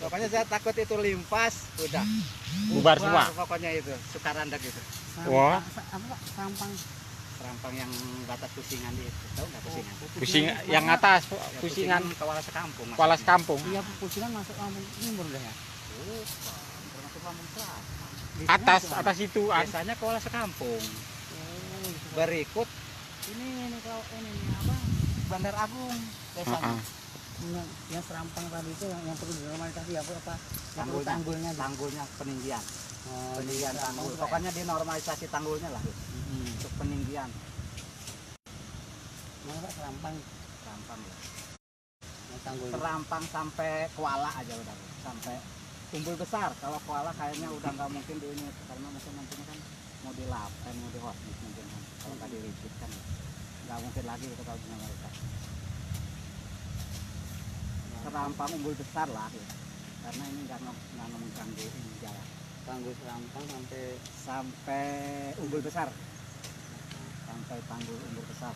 Pokoknya saya takut itu limpas, udah Bubar semua. Pokoknya itu sukaranda gitu. Wah. Apa Serampang? Serampang yang batas Pusingan itu, tahu nggak Pusingan? Pusing yang atas, Ya, pusingan Kepala Sekampung. kepala sekampung. Iya, Pusingan masuk Lampung Timur dah ya. Bukan, termasuk Lampung Selatan. Atas itu Biasanya Kuala Sekampung. Oh, Berikut ini kalau ini apa? Bandar Agung desanya. Yang Serampang tadi itu yang perlu dinormalisasi apa? Yang perlu Tanggulnya, tanggulnya. tanggulnya peninggian. Oh, Peninggian tanggul. Pokoknya dinormalisasi tanggulnya lah untuk peninggian. Mana Pak Serampang? Serampang ya. Yang tanggul. Serampang sampai Kuala aja udah, sampai Umbul Besar. Kalau Kuala kayaknya udah nggak mungkin di ini karena mungkin nantinya kan mau dilapen, mau dihostis mungkin kan. Kalau tadi rigid kan nggak mungkin lagi itu kalau dinormalisasi. Serampang Umbul Besar lah ya. Karena ini nggak mengganggu ini jalan. Tanggul Serampang Sampai Umbul Besar, sampai tanggul Umbul Besar.